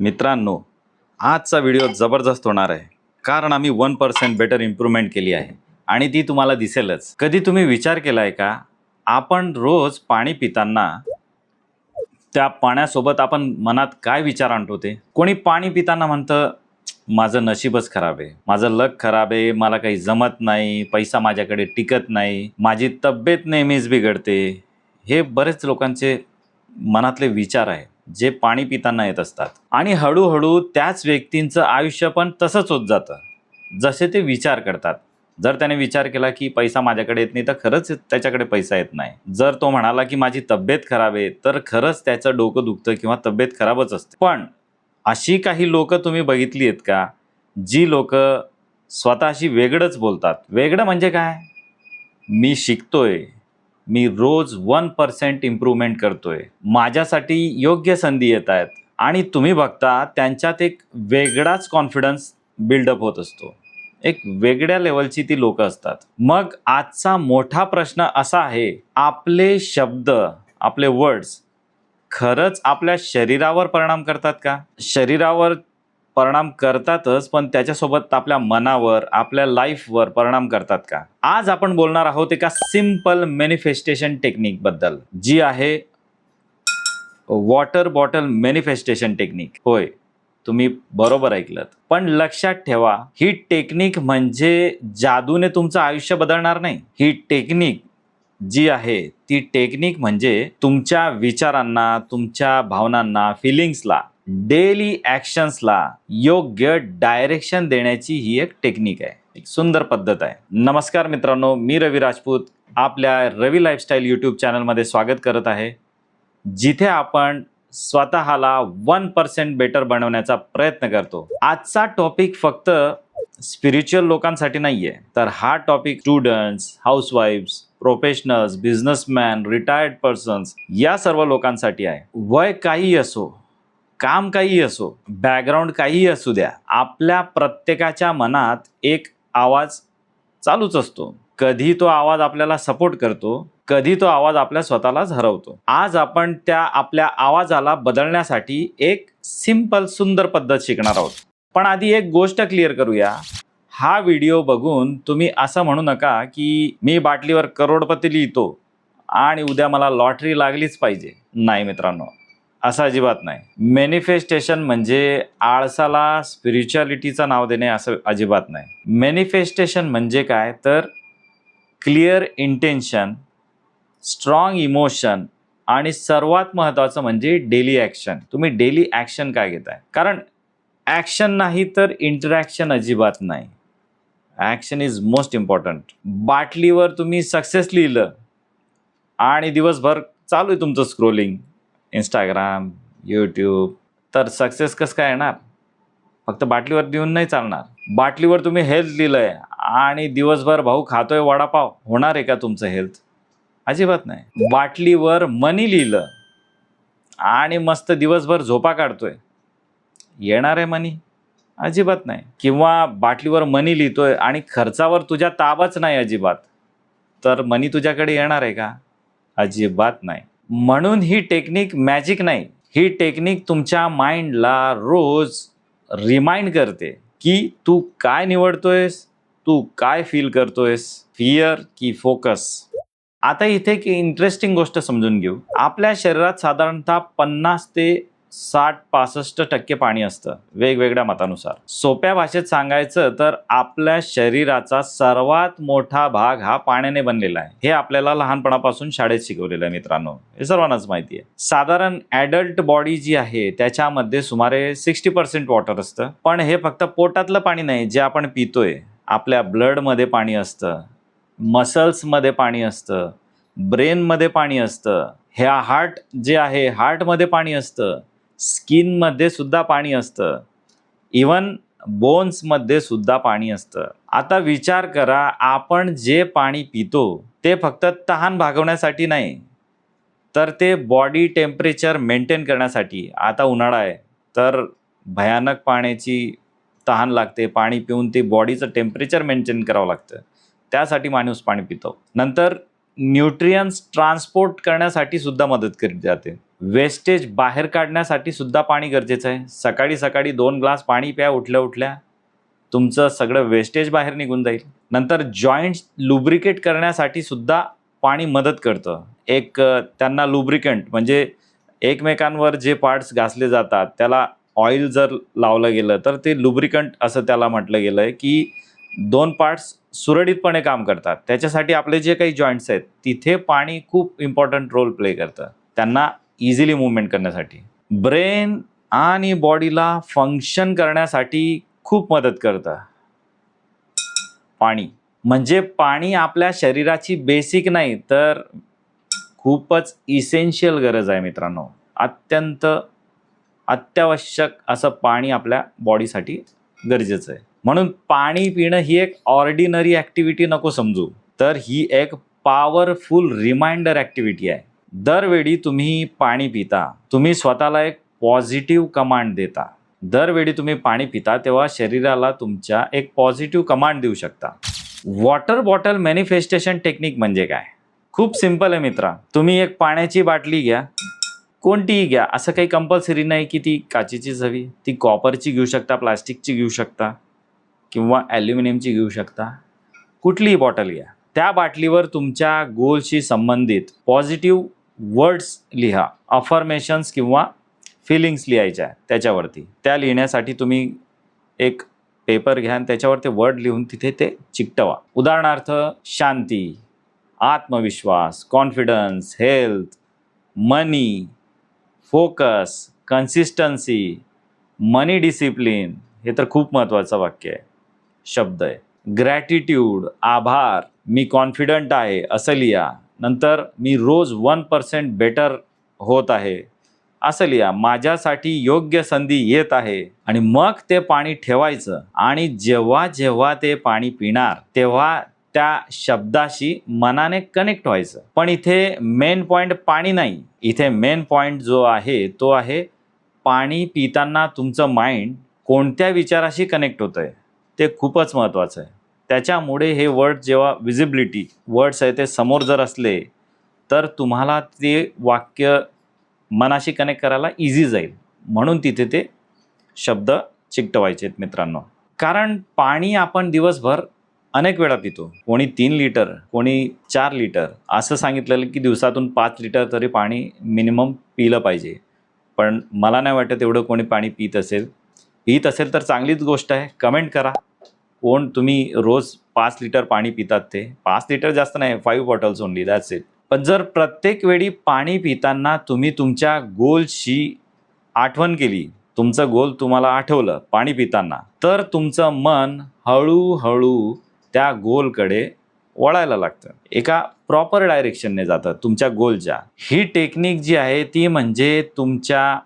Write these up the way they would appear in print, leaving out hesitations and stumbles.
मित्रांनो, आजचा व्हिडिओ जबरदस्त होणार आहे कारण आम्ही 1% बेटर इम्प्रूव्हमेंट केली आहे आणि ती तुम्हाला दिसेलच. कधी तुम्ही विचार केलाय का, आपण रोज पाणी पिताना त्या पाण्यासोबत आपण मनात काय विचार आणतो ते? कोणी पाणी पिताना म्हणतं, माझं नशीबच खराब आहे, माझं लक खराब आहे, मला काही जमत नाही, पैसा माझ्याकडे टिकत नाही, माझी तब्येत नेहमीच बिघडते. हे बरेच लोकांचे मनातले विचार आहे जे पाणी पिताना येत असतात आणि हळूहळू त्याच व्यक्तींचं आयुष्य पण तसंच होत जातं जसे ते विचार करतात. जर त्याने विचार केला की पैसा माझ्याकडे येत नाही, तर खरंच त्याच्याकडे पैसा येत नाही. जर तो म्हणाला की माझी तब्येत खराब आहे, तर खरंच त्याचं डोकं दुखतं किंवा तब्येत खराबच असते. पण अशी काही लोक तुम्ही बघितली आहेत का, जी लोक स्वतःशी वेगळंच बोलतात? वेगळं म्हणजे काय? मी शिकतोय, मी रोज 1% इम्प्रूव्हमेंट करतोय, माझ्यासाठी योग्य संधी येत आहेत, आणि तुम्ही बघता त्यांच्यात एक वेगळाच कॉन्फिडन्स बिल्डअप होत असतो. एक वेगळ्या लेवलची ती लोक असतात. मग आजचा मोठा प्रश्न असा आहे, आपले शब्द, आपले वर्ड्स खरंच आपल्या शरीरावर परिणाम करतात का? शरीरावर परिणाम करतातच, पण त्याच्यासोबत आपल्या मनावर, आपल्या लाईफवर परिणाम करतात का? आज आपण बोलणार आहोत एका सिंपल मॅनिफेस्टेशन टेक्निक बद्दल, जी आहे वॉटर बॉटल मॅनिफेस्टेशन टेक्निक. होय, तुम्ही बरोबर ऐकलत. पण लक्षात ठेवा, ही टेक्निक म्हणजे जादूने तुमचं आयुष्य बदलणार नाही. ही टेक्निक जी आहे ती टेक्निक म्हणजे तुमच्या विचारांना, तुमच्या भावनांना, फिलिंग्सला, डेली ॲक्शन्सला योग्य डायरेक्शन देण्याची ही एक टेक्निक आहे. एक सुंदर पद्धत आहे. नमस्कार मित्रांनो, मी रवी राजपूत आपल्या रवी लाईफस्टाईल यूट्यूब चॅनलमध्ये स्वागत करत आहे, जिथे आपण स्वतःला 1% बेटर बनवण्याचा प्रयत्न करतो. आजचा टॉपिक फक्त स्पिरिच्युअल लोकांसाठी नाहीये, तर हा टॉपिक स्टुडंट्स, हाऊसवाईफ्स, प्रोफेशनल्स, बिझनेसमॅन, रिटायर्ड पर्सन्स या सर्व लोकांसाठी आहे. वय काही असो, काम काही असो, बॅकग्राऊंड काही असू द्या, आपल्या प्रत्येकाच्या मनात एक आवाज चालूच असतो. कधी तो आवाज आपल्याला सपोर्ट करतो, कधी तो आवाज आपल्या स्वतःलाच हरवतो. आज आपण त्या आपल्या आवाजाला बदलण्यासाठी एक सिंपल सुंदर पद्धत शिकणार आहोत. पण आधी एक गोष्ट क्लिअर करूया. हा व्हिडिओ बघून तुम्ही असं म्हणू नका की मी बाटलीवर करोडपती लिहितो आणि उद्या मला लॉटरी लागलीच पाहिजे. नाही मित्रांनो, असं अजिबात नाही. मॅनिफेस्टेशन म्हणजे आळसाला स्पिरिच्युअलिटीचं नाव देणे असं अजिबात नाही. मॅनिफेस्टेशन म्हणजे काय, तर क्लिअर इंटेन्शन, स्ट्रॉंग इमोशन आणि सर्वात महत्त्वाचं म्हणजे डेली ॲक्शन. तुम्ही डेली ॲक्शन काय घेताय? कारण ॲक्शन नाही तर इंटरॅक्शन अजिबात नाही. Action is most important. बाटलीवर तुम्ही सक्सेस लिहिलं आणि दिवसभर चालू आहे तुमचं स्क्रोलिंग, इंस्टाग्राम, यूट्यूब, तर सक्सेस कसं काय येणार? फक्त बाटलीवर देऊन नाही चालणार. बाटलीवर तुम्ही हेल्थ लिहिलंय आणि दिवसभर भाऊ खातोय वडापाव, होणार आहे का तुमचं हेल्थ? अजिबात नाही. बाटलीवर मनी लिहिलं आणि मस्त दिवसभर झोपा काढतोय, येणार आहे मनी? अजिबात नाही. किंवा बाटलीवर मनी लिहितोय आणि खर्चावर तुझ्या ताबाच नाही अजिबात, तर मनी तुझ्याकडे येणार आहे का? अजिबात नाही. म्हणून ही टेक्निक मॅजिक नाही. ही टेक्निक तुमच्या माइंडला रोज रिमाइंड करते की तू काय निवडतोयस, तू काय फील करतोयस, फिअर की फोकस. आता इथे एक इंटरेस्टिंग गोष्ट समजून घेऊ. आपल्या शरीरात साधारणतः 50 ते 60-65% पाणी असतं वेगवेगळ्या मतानुसार. सोप्या भाषेत सांगायचं तर आपल्या शरीराचा सर्वात मोठा भाग हा पाण्याने बनलेला आहे. हे आपल्याला लहानपणापासून शाळेत शिकवलेलं आहे मित्रांनो, हे सर्वांनाच माहिती आहे. साधारण ॲडल्ट बॉडी जी आहे त्याच्यामध्ये सुमारे 60% वॉटर असतं. पण हे फक्त पोटातलं पाणी नाही जे आपण पितोय. आपल्या ब्लडमध्ये पाणी असतं, मसल्समध्ये पाणी असतं, ब्रेनमध्ये पाणी असतं, ह्या हार्ट जे आहे हार्टमध्ये पाणी असतं, स्किनमध्ये सुद्धा पाणी असतं, इवन बोन्समध्ये सुद्धा पाणी असतं. आता विचार करा, आपण जे पाणी पितो ते फक्त तहान भागवण्यासाठी नाही, तर ते बॉडी टेम्परेचर मेंटेन करण्यासाठी. आता उन्हाळा आहे तर भयानक पाण्याची तहान लागते. पाणी पिऊन ते बॉडीचं टेम्परेचर मेंटेन करावं लागतं, त्यासाठी माणूस पाणी पितो. नंतर न्यूट्रियन्स ट्रान्सपोर्ट करण्यासाठी सुद्धा मदत केली जाते. वेस्टेज बाहेर काढण्यासाठी सुद्धा पाणी गरजेचं आहे. सकाळी सकाळी 2 ग्लास पाणी प्या उठल्या उठल्या, तुमचं सगळं वेस्टेज बाहेर निघून जाईल. नंतर जॉईंट्स लुब्रिकेट करण्यासाठी सुद्धा पाणी मदत करतं. त्यांना लुब्रिकंट म्हणजे एकमेकांवर जे पार्ट्स घासले जातात त्याला ऑइल जर लावलं गेलं तर ते लुब्रिकंट असं त्याला म्हटलं गेलं आहे, की 2 पार्ट्स सुरळीतपणे काम करतात. त्याच्यासाठी आपले जे काही जॉईंट्स आहेत तिथे पाणी खूप इम्पॉर्टंट रोल प्ले करतं, त्यांना इझिली मूव्हमेंट करण्यासाठी. ब्रेन आणि बॉडीला फंक्शन करण्यासाठी खूप मदत करतं पाणी. म्हणजे पाणी आपल्या शरीराची बेसिक नाही तर खूपच इसेन्शियल गरज आहे मित्रांनो. अत्यंत अत्यावश्यक असं पाणी आपल्या बॉडीसाठी गरजेचं आहे. म्हणून पाणी पिणं ही एक ऑर्डिनरी ॲक्टिव्हिटी नको समजू, तर ही एक पॉवरफुल रिमाइंडर ॲक्टिव्हिटी आहे. दरवेळी तुम्ही पाणी पिता, तुम्ही स्वतःला एक पॉझिटिव्ह कमांड देता. दरवेळी तुम्ही पाणी पिता तेव्हा शरीराला तुमच्या एक पॉझिटिव्ह कमांड देऊ शकता. वॉटर बॉटल मॅनिफेस्टेशन टेक्निक म्हणजे काय? खूप सिंपल आहे मित्रा. तुम्ही एक पाण्याची बाटली घ्या, कोणतीही घ्या, असं काही कंपल्सरी नाही की ती काचेचीच हवी. ती कॉपरची घेऊ शकता, प्लास्टिकची घेऊ शकता किंवा ॲल्युमिनियमची घेऊ शकता. कुठलीही बॉटल घ्या. त्या बाटलीवर तुमच्या गोलशी संबंधित पॉझिटिव्ह वर्ड्स लिहा, अफर्मेशन्स किंवा फिलिंग्स लिहायच्या त्याच्यावरती. त्या लिहिण्यासाठी तुम्ही एक पेपर घ्या आणि त्याच्यावर ते वर्ड लिहून तिथे ते चिकटवा. उदाहरणार्थ शांती, आत्मविश्वास, कॉन्फिडन्स, हेल्थ, मनी, फोकस, कन्सिस्टन्सी, मनी डिसिप्लिन. हे तर खूप महत्त्वाचं वाक्य आहे, शब्द आहे. ग्रॅटिट्यूड, आभार, मी कॉन्फिडंट आहे असं लिहा. नंतर मी रोज 1% बेटर होत आहे असं लिहा. माझ्यासाठी योग्य संधी येत आहे. आणि मग ते पाणी ठेवायचं आणि जेव्हा जेव्हा ते पाणी पिणार तेव्हा त्या शब्दाशी मनाने कनेक्ट व्हायचं. पण इथे मेन पॉईंट पाणी नाही, इथे मेन पॉईंट जो आहे तो आहे पाणी पिताना तुमचं माइंड कोणत्या विचाराशी कनेक्ट होतं आहे, ते खूपच महत्त्वाचं आहे. त्याच्यामुळे हे वर्ड जेव्हा विजिबिलिटी वर्ड्स आहे ते समोर जर असले तर तुम्हाला ते वाक्य मनाशी कनेक्ट करायला इझी जाईल. म्हणून तिथे ते शब्द चिकटवायचे आहेत मित्रांनो. कारण पाणी आपण दिवसभर अनेक वेळा पितो. कोणी 3 लिटर, कोणी 4 लिटर, असं सांगितलेलं की दिवसातून 5 लिटर तरी पाणी मिनिमम पिलं पाहिजे. पण मला नाही वाटत एवढं कोणी पाणी पित असेल तर चांगलीच गोष्ट आहे. कमेंट करा कोण तुम्ही रोज 5 लिटर पाणी पितात ते. 5 लिटर जास्त नाही, 5 बॉटल्स ओनली, दॅट्स इट. पण जर प्रत्येक वेळी पाणी पिताना तुम्ही तुमच्या गोलशी आठवण केली, तुमचं गोल तुम्हाला आठवलं पाणी पिताना, तर तुमचं मन हळूहळू त्या गोलकडे वळायला लागतं, एका प्रॉपर डायरेक्शनने जातं तुमच्या गोलच्या. ही टेक्निक जी आहे ती म्हणजे तुमच्या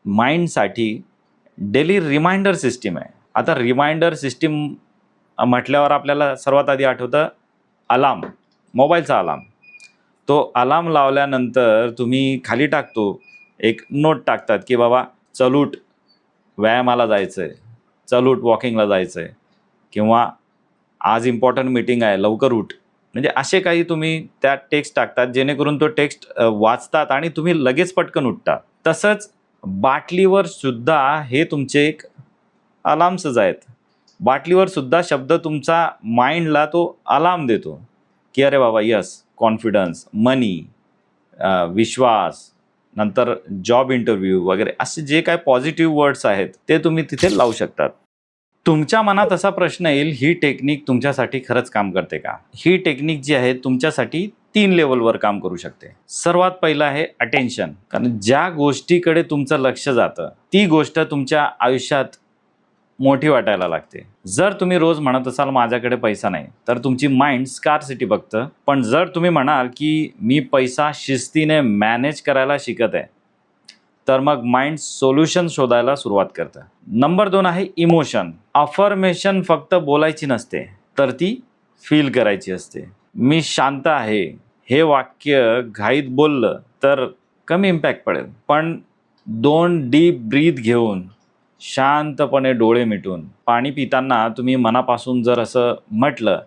माइंडसाठी डेली रिमाइंडर सिस्टीम आहे. आता रिमाइंडर सिस्टीम म्हटल्यावर आपल्याला सर्वात आधी आठवतं अलार्म, मोबाईलचा अलार्म. तो अलार्म लावल्यानंतर तुम्ही खाली टाकतो, एक नोट टाकतात की बाबा चल उठ, व्यायामाला जायचं आहे, चल उठ, वॉकिंगला जायचं आहे, किंवा आज इम्पॉर्टंट मीटिंग आहे, लवकर उठ. म्हणजे असे काही तुम्ही त्या टेक्स्ट टाकतात जेणेकरून तो टेक्स्ट वाचतात आणि तुम्ही लगेच पटकन उठता. तसंच बाटलीवर सुद्धा हे तुमचे एक अलार्म्सच आहेत. बाटलीवर सुद्धा शब्द तुमचा माइंडला तो अलार्म देतो की अरे बाबा यस, कॉन्फिडन्स, मनी, विश्वास, नंतर जॉब इंटरव्ह्यू वगैरे असे जे काय पॉझिटिव्ह वर्ड्स आहेत ते तुम्ही तिथे लावू शकतात. तुमच्या मनात असा प्रश्न येईल, ही टेक्निक तुमच्यासाठी खरंच काम करते का? ही टेक्निक जी आहे तुमच्यासाठी 3 लेवलवर काम करू शकते. सर्वात पहिलं आहे अटेन्शन. कारण ज्या गोष्टीकडे तुमचं लक्ष जातं ती गोष्ट तुमच्या आयुष्यात मोठी वाटायला लागते. जर तुम्ही रोज म्हणत असाल माझ्याकडे पैसा नाही, तर तुमची माइंड स्कार्सिटी बघतं. पण जर तुम्ही म्हणाल की मी पैसा शिस्तीने मॅनेज करायला शिकत आहे, तर मग माइंड सोल्युशन शोधायला सुरुवात करतं. नंबर 2 आहे इमोशन. अफर्मेशन फक्त बोलायची नसते, तर ती फील करायची असते. मी शांत आहे हे वाक्य घाईत बोललं तर कमी इम्पॅक्ट पडेल, पण 2 डीप ब्रीथ घेऊन शांतपणे डोळे मिटून पाणी पिताना तुम्ही मनापासून जर असं म्हटलं,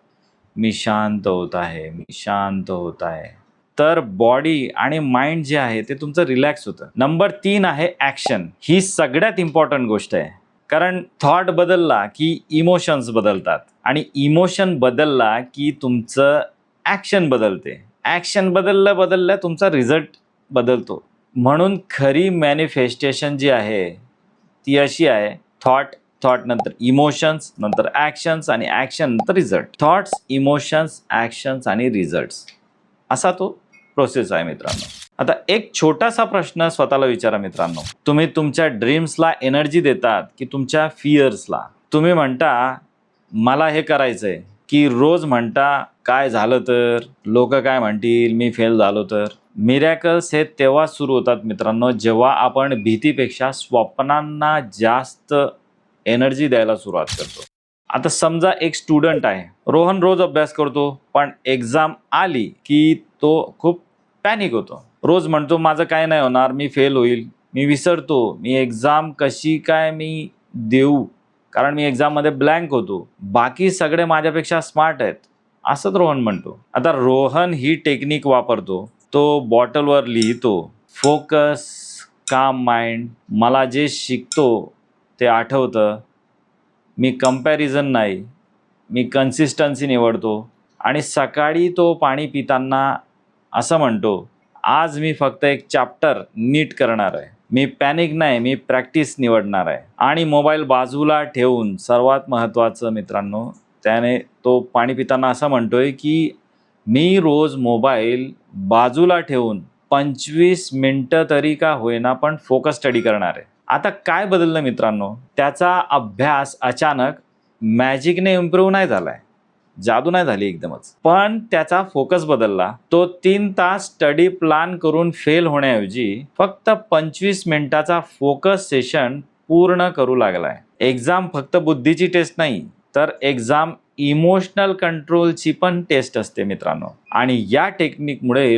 मी शांत होत आहे, मी शांत होत आहे, तर बॉडी आणि माइंड जे आहे ते तुमचं रिलॅक्स होतं. नंबर 3 आहे ॲक्शन. ही सगळ्यात इम्पॉर्टंट गोष्ट आहे. कारण थॉट बदलला की इमोशन्स बदलतात आणि इमोशन बदलला की तुमचं ॲक्शन बदलते. ॲक्शन बदलल्या तुमचा रिझल्ट बदलतो. म्हणून खरी मॅनिफेस्टेशन जी आहे ती अशी आहे, थॉट नंतर इमोशन्स, नंतर ॲक्शन्स आणि ॲक्शन नंतर रिझल्ट. थॉट्स, इमोशन्स, ॲक्शन्स आणि रिझल्ट्स असा तो प्रोसेस आहे मित्रांनो. आता एक छोटासा प्रश्न स्वतःला विचारा मित्रांनो, तुम्ही तुमच्या ड्रीम्सला एनर्जी देतात की तुमच्या फिअर्सला? तुम्ही म्हणता मला हे करायचंय, की रोज म्हणता काय झालं तर, लोक काय म्हणतील, मी फेल झालो तर? मिरॅकल्स हे तेव्हा सुरू होतात मित्रांनो जेव्हा आपण भीतीपेक्षा स्वप्नांना जास्त एनर्जी द्यायला सुरुवात करतो. आता समजा एक स्टुडंट आहे, रोहन रोज अभ्यास करतो, पण एक्झाम आली की तो खूप पॅनिक होतो. रोज म्हणतो माझं काय नाही होणार, मी फेल होईल, मी विसरतो, मी एक्झाम कशी काय मी देऊ, कारण मी एक्झाममध्ये ब्लँक होतो, बाकी सगळे माझ्यापेक्षा स्मार्ट आहेत, असंच रोहन म्हणतो. आता रोहन ही टेक्निक वापरतो. तो बॉटलवर लिहितो, फोकस, काम माइंड, मला जे शिकतो ते आठवतं, मी कंपॅरिझन नाही, मी कन्सिस्टन्सी निवडतो. आणि सकाळी तो पाणी पिताना असं म्हणतो, आज मी फक्त एक चॅप्टर नीट करणार आहे, मी पॅनिक नाही, मी प्रॅक्टिस निवडणार आहे. आणि मोबाईल बाजूला ठेवून, सर्वात महत्त्वाचं मित्रांनो, त्याने तो पाणी पिताना असं म्हणतोय की मी रोज मोबाईल बाजूला ठेवून 25 मिनटं तरी का होईना पण फोकस स्टडी करणार आहे. आता काय बदललं मित्रांनो, त्याचा अभ्यास अचानक मॅजिकने इम्प्रूव्ह नाही झालाय, जादू नाही झाली एकदमच, पण त्याचा फोकस बदलला. तो 3 तास स्टडी प्लॅन करून फेल होण्याऐवजी फक्त 25 मिनिटाचा फोकस सेशन पूर्ण करू लागलाय. एक्झाम फक्त बुद्धीची टेस्ट नाही, तर एक्झाम इमोशनल कंट्रोलची पण टेस्ट असते मित्रांनो. आणि या टेक्निकमुळे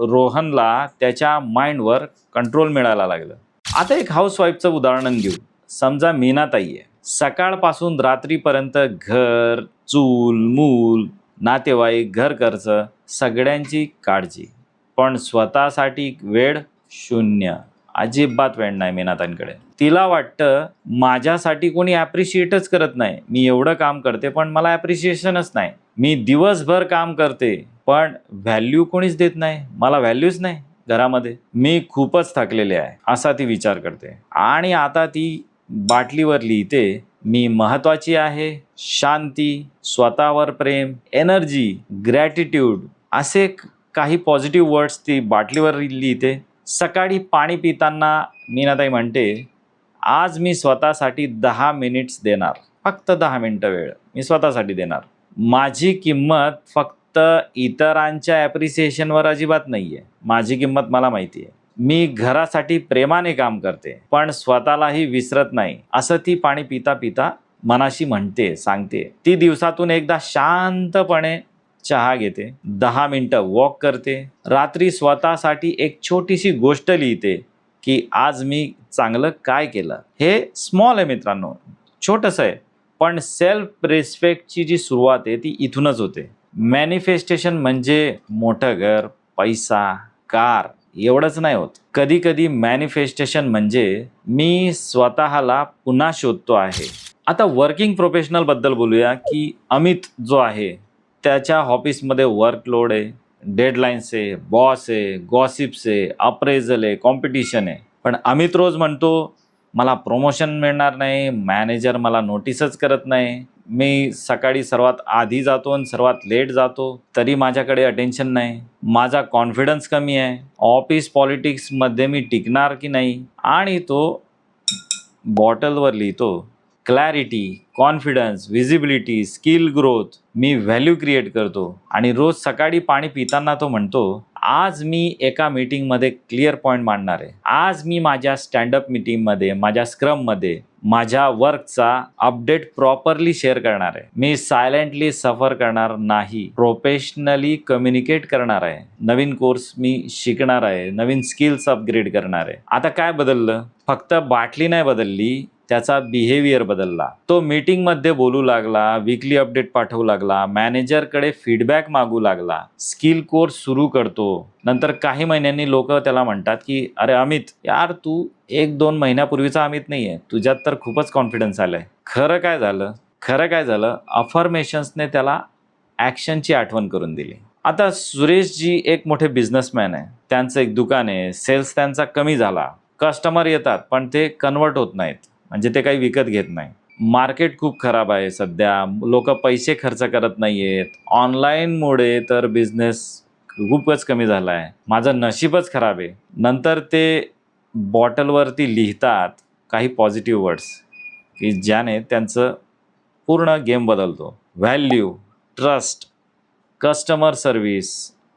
रोहनला त्याच्या माइंडवर कंट्रोल मिळायला लागलं. आता एक हाऊसवाईफचं उदाहरण घेऊ. समजा मीनाताई आहे, सकाळपासून रात्रीपर्यंत घर, चूल मूल, नातेवाईक, घर खर्च सगळ्यांची काळजी, पण स्वतःसाठी वेळ शून्य, अजिबात वेळ नाही मीनाताईंकडे. तिला वाटतं माझ्यासाठी कोणी ॲप्रिशिएटच करत नाही, मी एवढं काम करते पण मला ॲप्रिशिएशनच नाही, मी दिवसभर काम करते पण व्हॅल्यू कोणीच देत नाही, मला व्हॅल्यूच नाही घरामध्ये, मी खूपच थकलेले आहे, असा ती विचार करते. आणि आता ती बाटलीवर लिहिते, मी महत्त्वाची आहे, शांती, स्वतःवर प्रेम, एनर्जी, ग्रॅटिट्यूड, असे काही पॉझिटिव्ह वर्ड्स ती बाटलीवर लिहिते. सकाळी पाणी पिताना मीनाताई म्हणते, आज मी स्वतःसाठी 10 मिनिट्स देणार, फक्त 10 मिनटं वेळ मी स्वतःसाठी देणार. माझी किंमत फक्त इतरांच्या ॲप्रिसिएशनवर अजिबात नाही आहे, माझी किंमत मला माहिती आहे. मी घरासाठी प्रेमाने काम करते पण स्वतःलाही विसरत नाही, असं ती पाणी पिता पिता मनाशी म्हणते, सांगते. ती दिवसातून एकदा शांतपणे चहा घेते, 10 मिनटं वॉक करते, रात्री स्वतःसाठी एक छोटीशी गोष्ट लिहिते की आज मी चांगलं काय केलं. हे स्मॉल आहे मित्रांनो, छोटंसं आहे, पण सेल्फ रिस्पेक्टची जी सुरुवात आहे ती इथूनच होते. मॅनिफेस्टेशन म्हणजे मोठं घर, पैसा, कार एवढंच नाही होत. कधी कधी मॅनिफेस्टेशन म्हणजे मी स्वतःला पुन्हा शोधतो आहे. आता वर्किंग प्रोफेशनल बद्दल बोलूया की अमित जो आहे त्याच्या ऑफिसमध्ये वर्कलोड आहे, डेडलाईन्स आहे, बॉस आहे, गॉसिप्स आहे, अप्रेझल आहे, कॉम्पिटिशन आहे. पण अमित रोज म्हणतो मला प्रमोशन मिळणार नाही, मॅनेजर मला नोटीसच करत नाही, मी सकाळी सर्वात आधी जातो आणि सर्वात लेट जातो तरी माझ्याकडे अटेन्शन नाही, माझा कॉन्फिडन्स कमी आहे, ऑफिस पॉलिटिक्समध्ये मी टिकणार की नाही. आणि तो बॉटलवर लिहितो, clarity, confidence, visibility, skill growth, मी व्हॅल्यू क्रिएट करतो. आणि रोज सकाळी पाणी पिताना तो म्हणतो, आज मी एका मीटिंगमध्ये क्लिअर पॉईंट मांडणार आहे, आज मी माझ्या स्टँडअप मीटिंगमध्ये, माझ्या स्क्रममध्ये माझ्या वर्कचा अपडेट प्रॉपरली शेअर करणार आहे, मी सायलेंटली सफर करणार नाही, प्रोफेशनली कम्युनिकेट करणार आहे, नवीन कोर्स मी शिकणार आहे, नवीन स्किल्स अपग्रेड करणार आहे. आता काय बदललं, फक्त बाटली नाही बदलली, त्याचा बिहेवियर बदलला. तो मीटिंगमध्ये बोलू लागला, वीकली अपडेट पाठवू लागला, मॅनेजरकडे फीडबॅक मागू लागला, स्किल कोर्स सुरू करतो. नंतर काही महिन्यांनी लोक त्याला म्हणतात की अरे अमित, यार तू 1-2 महिन्यापूर्वीचा अमित नाहीये, तुझ्यात तर खूपच कॉन्फिडन्स आलाय. खरं काय झालं, अफर्मेशन्सने त्याला ॲक्शनची आठवण करून दिली. आता सुरेशजी एक मोठे बिझनेसमॅन आहे. त्यांचं एक दुकान आहे. सेल्स त्यांचा कमी झाला. कस्टमर येतात पण ते कन्वर्ट होत नाहीत, म्हणजे ते काही विकत घेत नाही. मार्केट खूप खराब आहे सध्या. लोक पैसे खर्च करत नाहीयेत. ऑनलाईनमुळे तर बिझनेस खूपच कमी झाला आहे. माझं नशीबच खराब आहे. नंतर ते बॉटलवरती लिहितात काही पॉझिटिव्ह वर्ड्स की ज्याने त्यांचं पूर्ण गेम बदलतो. Value, trust, customer service,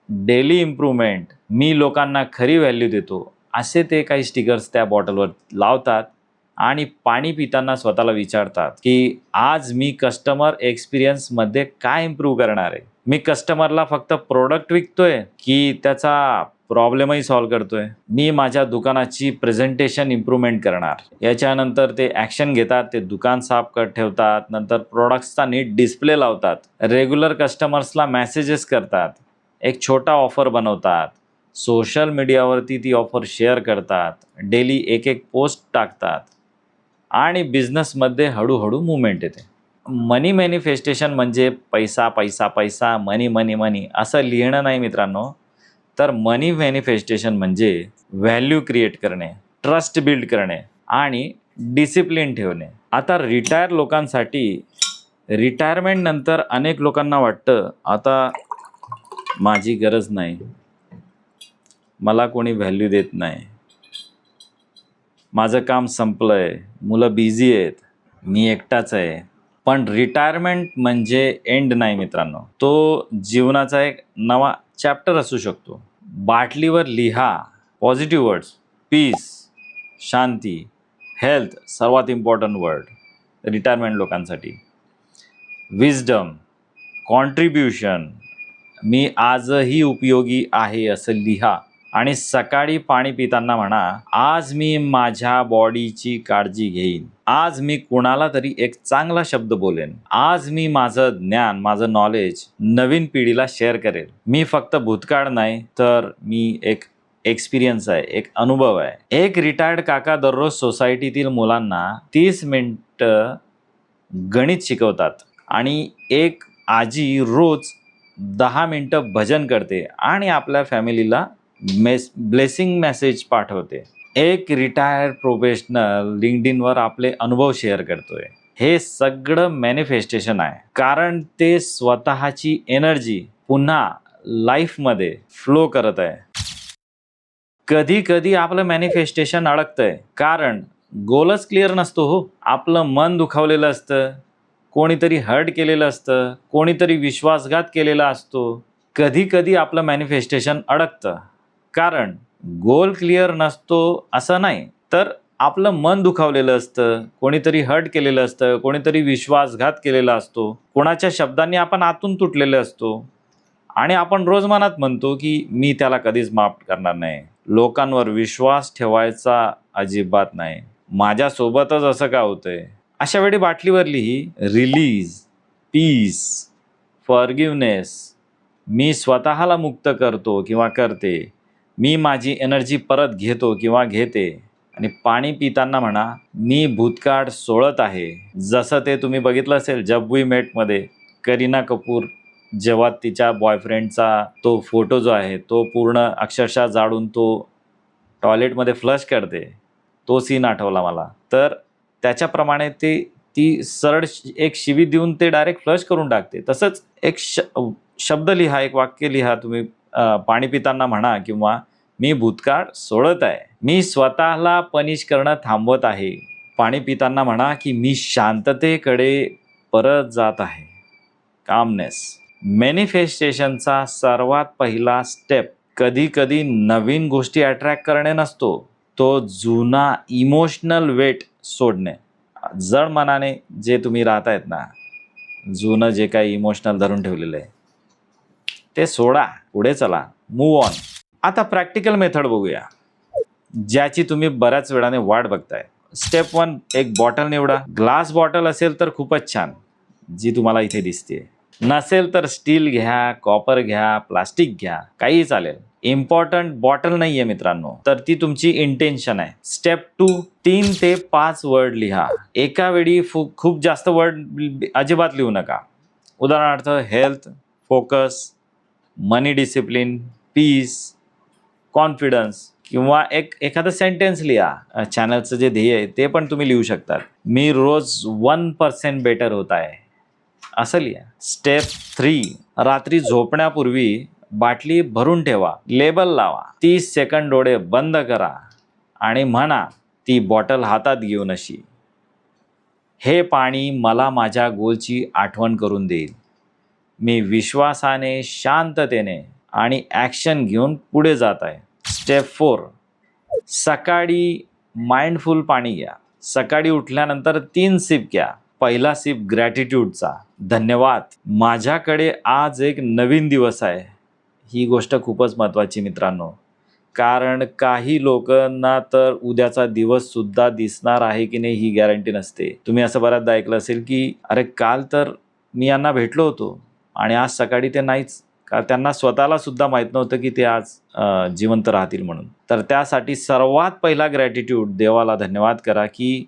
daily improvement, मी लोकांना खरी व्हॅल्यू देतो, असे ते काही स्टिकर्स त्या बॉटलवर लावतात आणि पाणी पिताना स्वतःला विचारतात की आज मी कस्टमर एक्सपिरियन्समध्ये काय इम्प्रूव्ह करणार आहे. मी कस्टमरला फक्त प्रोडक्ट विकतोय की त्याचा प्रॉब्लेमही सॉल्व्ह करतोय. मी माझ्या दुकानाची प्रेझेंटेशन इम्प्रूव्हमेंट करणार. याच्यानंतर ते ॲक्शन घेतात. ते दुकान साफ कर ठेवतात. नंतर प्रोडक्ट्सचा नीट डिस्प्ले लावतात. रेग्युलर कस्टमर्सला मेसेजेस करतात. एक छोटा ऑफर बनवतात. सोशल मीडियावरती ती ऑफर शेअर करतात. डेली एक पोस्ट टाकतात आणि बिझनेसमध्ये हळूहळू मुवमेंट येते. मनी मॅनिफेस्टेशन म्हणजे पैसा पैसा पैसा, मनी मनी मनी असं लिहिणं नाही मित्रांनो. तर मनी मॅनिफेस्टेशन म्हणजे व्हॅल्यू क्रिएट करणे, ट्रस्ट बिल्ड करणे आणि डिसिप्लिन ठेवणे. आता रिटायर लोकांसाठी रिटायरमेंट नंतर अनेक लोकांना वाटतं आता माझी गरज नाही, मला कोणी व्हॅल्यू देत नाही, माझं काम संपलं आहे, मुलं बिझी आहेत, मी एकटाच आहे. पण रिटायरमेंट म्हणजे एंड नाही मित्रांनो. तो जीवनाचा एक नवा चॅप्टर असू शकतो. बाटलीवर लिहा पॉझिटिव्ह वर्ड्स, पीस, शांती, हेल्थ, सर्वात इम्पॉर्टंट वर्ड रिटायरमेंट लोकांसाठी. विजडम, कॉन्ट्रीब्युशन, मी आजही उपयोगी आहे असं लिहा. आणि सकाळी पाणी पिताना म्हणा आज मी माझ्या बॉडीची काळजी घेईन, आज मी कुणाला तरी एक चांगला शब्द बोलेन, आज मी माझं ज्ञान, माझं नॉलेज नवीन पिढीला शेअर करेल. मी फक्त भूतकाळ नाही तर मी एक एक्सपिरियन्स आहे, एक अनुभव आहे. एक रिटायर्ड काका दररोज सोसायटीतील मुलांना 30 मिनिटं गणित शिकवतात आणि एक आजी रोज 10 मिनिटं भजन करते आणि आपल्या फॅमिलीला ब्लेसिंग मेसेज पाठवते. एक रिटायर्ड प्रोफेशनल लिंक्डइनवर आपले अनुभव शेअर करतोय. हे सगळं मॅनिफेस्टेशन आहे, कारण ते स्वतःची एनर्जी पुन्हा लाईफमध्ये फ्लो करत आहे. कधी कधी आपलं मॅनिफेस्टेशन अडकतंय कारण गोलच क्लिअर नसतो हो. आपलं मन दुखावलेलं असतं, कोणीतरी हर्ट केलेलं असतं, कोणीतरी विश्वासघात केलेला असतो. कधी कधी आपलं मॅनिफेस्टेशन अडकतं कारण गोल क्लिअर नसतो असं नाही, तर आपलं मन दुखावलेलं असतं, कोणीतरी हर्ट केलेलं असतं, कोणीतरी विश्वासघात केलेला असतो, कोणाच्या शब्दांनी आपण आतून तुटलेले असतो आणि आपण रोज मनात म्हणतो की मी त्याला कधीच माफ करणार नाही, लोकांवर विश्वास ठेवायचा अजिबात नाही, माझ्यासोबतच असं का होतंय. अशा वेळी बाटलीवर लिही रिलीज, पीस, फॉरगिव्हनेस, मी स्वतःला मुक्त करतो किंवा करते, मी माझी एनर्जी परत घेतो किंवा घेते. आणि पाणी पिताना म्हणा मी भूतकाळ सोडत आहे. जसं ते तुम्ही बघितलं असेल जब वी मेटमध्ये करीना कपूर जेव्हा तिच्या बॉयफ्रेंडचा तो फोटो जो आहे तो पूर्ण अक्षरशः जाळून तो टॉयलेटमध्ये फ्लश करते, तो सीन आठवला मला. तर त्याच्याप्रमाणे ती सरळ एक शिवी देऊन ते डायरेक्ट फ्लश करून टाकते. तसंच एक शब्द लिहा, एक वाक्य लिहा तुम्ही पाणी पिताना म्हणा किंवा मी भूतकाळ सोडत आहे, मी स्वतःला पनिश करणं थांबवत आहे. पाणी पिताना म्हणा की मी शांततेकडे परत जात आहे, कामनेस. मॅनिफेस्टेशनचा सर्वात पहिला स्टेप कधी कधी नवीन गोष्टी अट्रॅक्ट करणे नसतो, तो जुना इमोशनल वेट सोडणे. जड मनाने जे तुम्ही राहतायत ना, जुनं जे काही इमोशनल धरून ठेवलेलं आहे ते सोडा, पुढे चला, मूव्ह ऑन. आता प्रॅक्टिकल मेथड बघूया ज्याची तुम्ही बऱ्याच वेळाने वाट बघताय. स्टेप 1 एक बॉटल निवडा. ग्लास बॉटल असेल तर खूपच छान, जी तुम्हाला इथे दिसते. नसेल तर स्टील घ्या, कॉपर घ्या, प्लास्टिक घ्या, काही चालेल. इम्पॉर्टंट बॉटल नाहीये मित्रांनो, तर ती तुमची इंटेन्शन आहे. स्टेप 2 3 ते 5 वर्ड लिहा. एका वेळी खूप जास्त वर्ड अजिबात लिहू नका. उदाहरणार्थ हेल्थ, फोकस, मनी डिसिप्लिन, पीस, कॉन्फिडन्स किंवा एखादं सेंटेन्स लिहा. चॅनलचं जे ध्येय आहे ते पण तुम्ही लिहू शकतात. मी रोज 1% बेटर होत आहे, असं लिहा. स्टेप 3 रात्री झोपण्यापूर्वी बाटली भरून ठेवा. लेबल लावा. 30 सेकंद डोळे बंद करा आणि म्हणा ती बॉटल हातात घेऊन अशी, हे पाणी मला माझ्या गोलची आठवण करून देईल. मी विश्वासाने, शांततेने आणि ॲक्शन घेऊन पुढे जात आहे. स्टेप 4 सकाळी माइंडफुल पाणी घ्या. सकाळी उठल्यानंतर 3 सिप घ्या. पहिला सिप ग्रॅटिट्यूडचा, धन्यवाद, माझ्याकडे आज एक नवीन दिवस आहे. ही गोष्ट खूपच महत्त्वाची मित्रांनो, कारण काही लोकांना तर उद्याचा दिवससुद्धा दिसणार आहे की नाही ही गॅरंटी नसते. तुम्ही असं बऱ्याचदा ऐकलं असेल की अरे काल तर मी यांना भेटलो होतो आणि आज सकाळी ते नाहीच. का त्यांना स्वतःला सुद्धा माहीत नव्हतं की ते आज जिवंत राहतील म्हणून. तर त्यासाठी सर्वात पहिला ग्रॅटिट्यूड, देवाला धन्यवाद करा की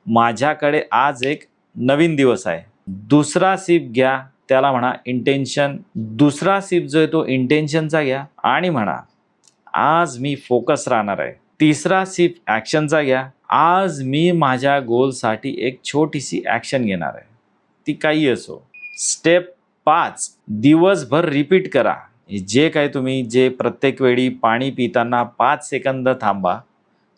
माझ्याकडे आज एक नवीन दिवस आहे. दुसरा सिप घ्या, त्याला म्हणा इंटेन्शन. दुसरा सिप जो आहे तो इंटेन्शनचा घ्या आणि म्हणा आज मी फोकस राहणार आहे. तिसरा सिप ॲक्शनचा घ्या. आज मी माझ्या गोलसाठी एक छोटीशी ॲक्शन घेणार आहे, ती काही असो. स्टेप 5 दिवसभर रिपीट करा. जे काही तुम्ही जे प्रत्येक वेळी पाणी पिताना 5 सेकंद थांबा,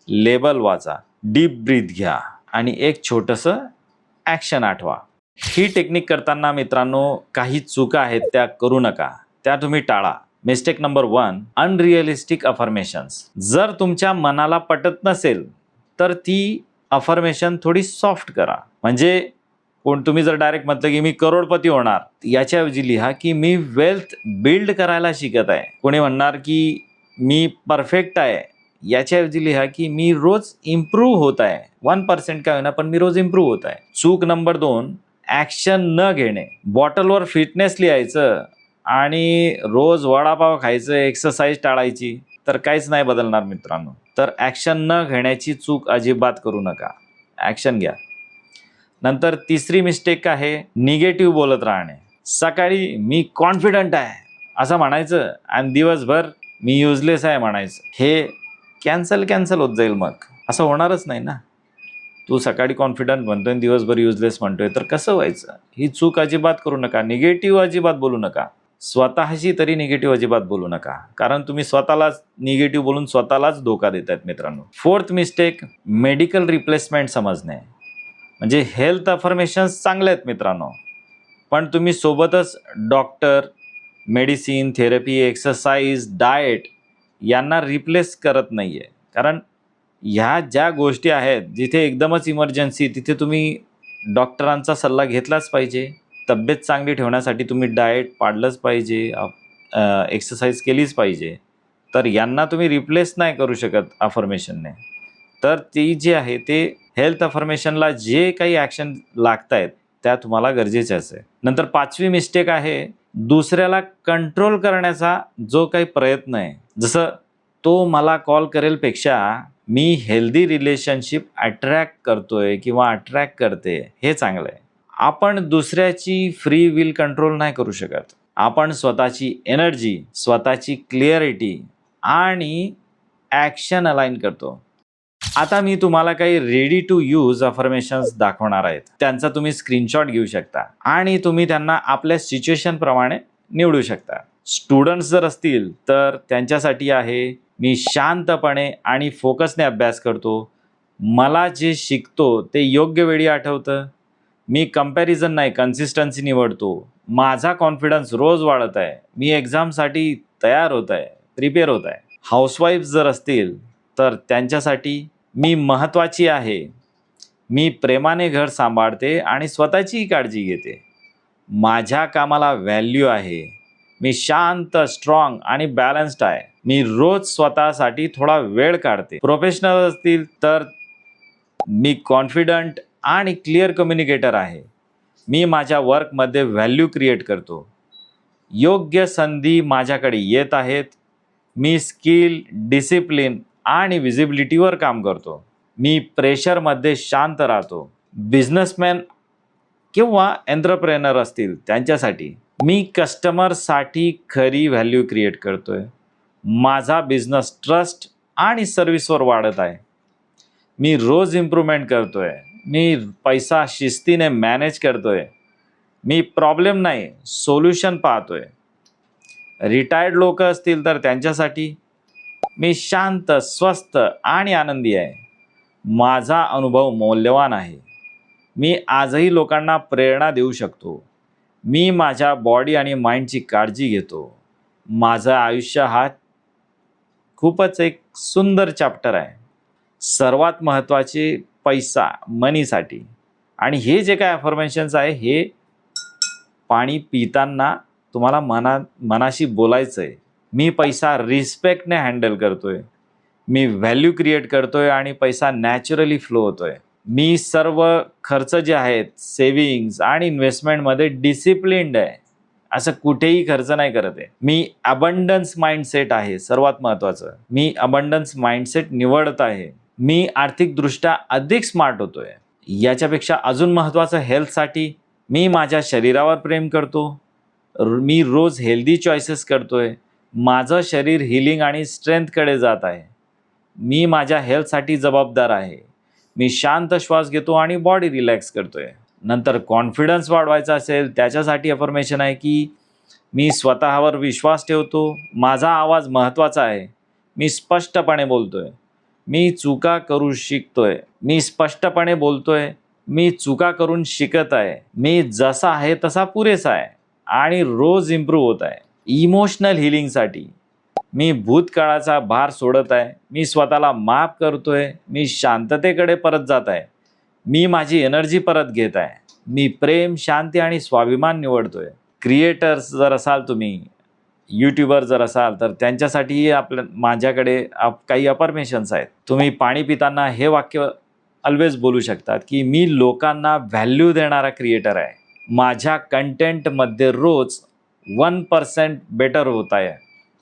लेबल वाचा, डीप ब्रीथ घ्या आणि एक छोटंसं ॲक्शन आठवा. ही टेक्निक करताना मित्रांनो काही चुका आहेत त्या करू नका, त्या तुम्ही टाळा. Mistake number 1 unrealistic affirmations. जर तुमच्या मनाला पटत नसेल तर ती अफर्मेशन थोडी सॉफ्ट करा. म्हणजे तुम्ही जर डायरेक्ट म्हटलं की मी करोडपती होणार, याच्याऐवजी लिहा की मी वेल्थ बिल्ड करायला शिकत आहे. कोणी म्हणणार की मी परफेक्ट आहे, याच्याऐवजी लिहा की मी रोज इम्प्रूव्ह होत आहे. 1% काय होईना पण मी रोज इम्प्रूव्ह होत आहे. चूक नंबर 2 ॲक्शन न घेणे. बॉटलवर फिटनेस लिहायचं आणि रोज वडापाव खायचं, एक्सरसाइज टाळायची, तर काहीच नाही बदलणार मित्रांनो. तर ॲक्शन न घेण्याची चूक अजिबात करू नका, ॲक्शन घ्या. नंतर तिसरी मिस्टेक आहे निगेटिव्ह बोलत राहणे. सकाळी मी कॉन्फिडंट आहे असं म्हणायचं आणि दिवसभर मी युजलेस आहे म्हणायचं. हे कॅन्सल होत जाईल. मग असं होणारच नाही ना. तू सकाळी कॉन्फिडंट म्हणतोय आणि दिवसभर युजलेस म्हणतोय, तर कसं व्हायचं? ही चूक अजिबात करू नका. निगेटिव्ह अजिबात बोलू नका. स्वतःशी तरी निगेटिव्ह अजिबात बोलू नका, कारण तुम्ही स्वतःलाच निगेटिव्ह बोलून स्वतःलाच धोका देत आहेत मित्रांनो. 4th मिस्टेक मेडिकल रिप्लेसमेंट समजणे. म्हणजे हेल्थ अफर्मेशन्स चांगले आहेत मित्रांनो, पण तुम्ही सोबतच doctor, medicine, therapy, exercise, diet यांना रिप्लेस करत नाही आहे. कारण ह्या ज्या गोष्टी आहेत जिथे एकदमच इमर्जन्सी, तिथे तुम्ही डॉक्टरांचा सल्ला घेतलाच पाहिजे. तब्येत चांगली ठेवण्यासाठी तुम्ही डाएट पाळलंच पाहिजे, एक्सरसाइज केलीच पाहिजे. तर यांना तुम्ही रिप्लेस नाही करू शकत अफर्मेशनने. तर ती जी आहे ते हेल्थ अफर्मेशनला जे काही ॲक्शन लागत आहेत त्या तुम्हाला गरजेच्याच आहे. नंतर 5वी मिस्टेक आहे दुसऱ्याला कंट्रोल करण्याचा जो काही प्रयत्न आहे. जसं तो मला कॉल करेल पेक्षा मी हेल्दी रिलेशनशिप अट्रॅक्ट करतोय किंवा अट्रॅक्ट करते, हे चांगलं आहे. आपण दुसऱ्याची फ्री विल कंट्रोल नाही करू शकत. आपण स्वतःची एनर्जी, स्वतःची क्लिअरिटी आणि ॲक्शन अलाइन करतो. आता मी तुम्हाला काही रेडी टू यूज अफर्मेशन्स दाखवणार आहेत. त्यांचा तुम्ही स्क्रीनशॉट घेऊ शकता आणि तुम्ही त्यांना आपल्या सिच्युएशन प्रमाणे निवडू शकता. स्टुडंट्स जर असतील तर त्यांच्यासाठी आहे मी शांतपणे आणि फोकसने अभ्यास करतो. मला जे शिकतो ते योग्य वेळी आठवतं. मी कंपॅरिझन नाही कन्सिस्टन्सी निवडतो. माझा कॉन्फिडन्स रोज वाढत आहे. मी एक्झामसाठी तयार होत आहे, प्रिपेअर होत आहे. हाऊसवाईफ जर असतील तर त्यांच्यासाठी मी महत्त्वाची आहे. मी प्रेमाने घर सांभाळते आणि स्वतःचीही काळजी घेते. माझ्या कामाला व्हॅल्यू आहे. मी शांत, स्ट्रॉंग आणि बॅलन्स्ड आहे. मी रोज स्वतःसाठी थोडा वेळ काढते. प्रोफेशनल असतील तर मी कॉन्फिडंट आणि क्लिअर कम्युनिकेटर आहे. मी माझ्या वर्कमध्ये व्हॅल्यू क्रिएट करतो. योग्य संधी माझ्याकडे येत आहेत. मी स्किल, डिसिप्लिन आणि विजिबिलिटीवर काम करतो. मी प्रेशरमध्ये शांत राहतो. बिझनेसमॅन किंवा एंटरप्रेनर असतील त्यांच्यासाठी मी कस्टमरसाठी खरी व्हॅल्यू क्रिएट करतोय. माझा बिझनेस ट्रस्ट आणि सर्व्हिसवर वाढत आहे. मी रोज इम्प्रूव्हमेंट करतोय. मी पैसा शिस्तीने मॅनेज करतोय. मी प्रॉब्लेम नाही, सोल्युशन पाहतोय. रिटायर्ड लोक असतील तर त्यांच्यासाठी मी शांत, स्वस्थ आणि आनंदी आहे. माझा अनुभव मौल्यवान आहे. मी आजही लोकांना प्रेरणा देऊ शकतो. मी माझ्या बॉडी आणि माइंडची काळजी घेतो. माझं आयुष्य हा खूपच एक सुंदर चॅप्टर आहे. सर्वात महत्त्वाचे पैसा, मनीसाठी. आणि हे जे काय अफर्मेशन्स आहे हे पाणी पिताना तुम्हाला मनाशी बोलायचं आहे. मी पैसा रिस्पेक्टने हँडल करतोय. मी व्हॅल्यू क्रिएट करतोय आणि पैसा नॅचरली फ्लो होतोय. मी सर्व खर्च जे आहेत सेविंग्स आणि इन्व्हेस्टमेंटमध्ये डिसिप्लिन्ड आहे. असं कुठेही खर्च नाही करत आहे. मी अबंडन्स माइंडसेट आहे. सर्वात महत्त्वाचं मी अबंडन्स माइंडसेट निवडत आहे. मी आर्थिकदृष्ट्या अधिक स्मार्ट होतोय. याच्यापेक्षा अजून महत्त्वाचं हेल्थसाठी मी माझ्या शरीरावर प्रेम करतो. मी रोज हेल्दी चॉईसेस करतोय. माझं शरीर हिलिंग आणि स्ट्रेंथकडे जात आहे. मी माझ्या हेल्थसाठी जबाबदार आहे. मी शांत श्वास घेतो आणि बॉडी रिलॅक्स करतोय. नंतर कॉन्फिडन्स वाढवायचा असेल त्याच्यासाठी अफर्मेशन आहे की मी स्वतःवर विश्वास ठेवतो. माझा आवाज महत्त्वाचा आहे. मी स्पष्टपणे बोलतोय. मी चुका करू शिकतोय. मी स्पष्टपणे बोलतोय. मी चुका करून शिकत आहे. मी जसा आहे तसा पुरेसा आहे आणि रोज इम्प्रूव्ह होत आहे. इमोशनल हिलिंगसाठी मी भूतकाळाचा भार सोडत आहे. मी स्वतःला माफ करतोय. मी शांततेकडे परत जात आहे. मी माझी एनर्जी परत घेत आहे. मी प्रेम, शांती आणि स्वाभिमान निवडतोय. क्रिएटर्स जर असाल तुम्ही, यूट्यूबर जर असाल तर त्यांच्यासाठीही माझ्याकडे काही अफर्मेशन्स आहेत. तुम्ही पाणी पिताना हे वाक्य ऑलवेज बोलू शकतात की मी लोकांना व्हॅल्यू देणारा क्रिएटर आहे. माझ्या कंटेंटमध्ये रोज 1% बेटर होत आहे.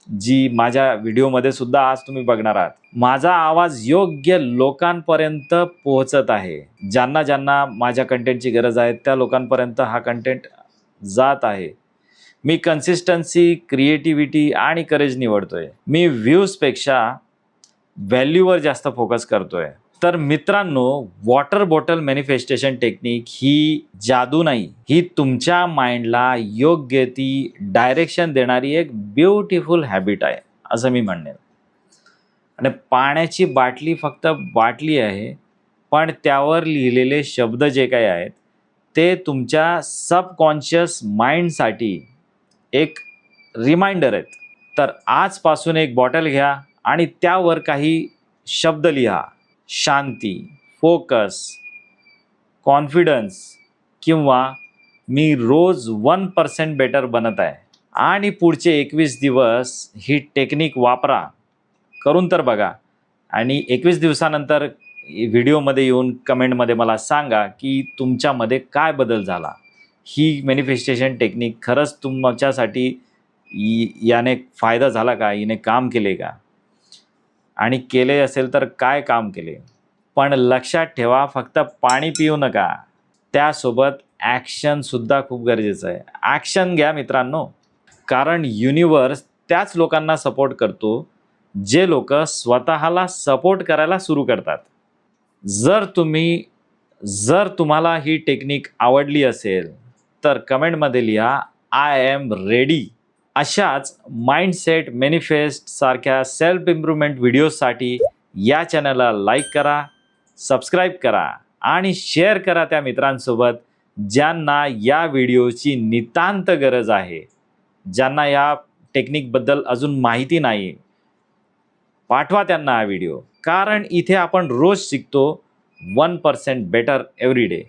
जी माझ्या व्हिडिओमध्ये सुद्धा आज तुम्ही बघणार आहात. माझा आवाज योग्य लोकांपर्यंत पोहोचत आहे. ज्यांना ज्यांना माझ्या कंटेंटची गरज आहे त्या लोकांपर्यंत हा कंटेंट जात आहे. मी कन्सिस्टन्सी, क्रिएटिव्हिटी आणि करेज निवडतोय. मी व्ह्यूजपेक्षा व्हॅल्यूवर जास्त फोकस करतोय. तर मित्रांनो, वॉटर बॉटल मॅनिफेस्टेशन टेक्निक ही जादू नाही, ही तुमच्या माइंडला योग्य ती डायरेक्शन देणारी एक ब्युटिफुल हॅबिट आहे असं मी म्हणेन. आणि पाण्याची बाटली फक्त बाटली आहे, पण त्यावर लिहिलेले शब्द जे काही आहेत ते तुमच्या सबकॉन्शियस माइंडसाठी एक रिमाइंडर आहेत. तर आजपासून एक बॉटल घ्या आणि त्यावर काही शब्द लिहा. शांती, फोकस, कॉन्फिडन्स किंवा मी रोज 1% बेटर बनत आहे. आणि पुढचे 21 दिवस ही टेक्निक वापरा. करून तर बघा आणि 21 दिवसानंतर व्हिडिओमध्ये येऊन कमेंटमध्ये मला सांगा की तुमच्यामध्ये काय बदल झाला. ही मॅनिफेस्टेशन टेक्निक खरंच तुमच्यासाठी याने फायदा झाला का, हिने काम केले का, आणि केले असेल तर काय काम केले. पण लक्षात ठेवा, फक्त पाणी पिऊ नका, त्यासोबत ॲक्शनसुद्धा खूप गरजेचं आहे. ॲक्शन घ्या मित्रांनो, कारण युनिवर्स त्याच लोकांना सपोर्ट करतो जे लोक स्वतःला सपोर्ट करायला सुरू करतात. जर तुम्हाला ही टेक्निक आवडली असेल तर कमेंटमध्ये लिहा आय एम रेडी. अशाच माइंडसेट, मॅनिफेस्ट सारख्या सेल्फ इम्प्रूव्हमेंट व्हिडिओजसाठी या चॅनलला लाईक करा, सबस्क्राईब करा आणि शेअर करा त्या मित्रांसोबत ज्यांना या व्हिडिओची नितांत गरज आहे, ज्यांना या टेक्निकबद्दल अजून माहिती नाही. पाठवा त्यांना हा व्हिडिओ, कारण इथे आपण रोज शिकतो 1% बेटर एव्हरी डे.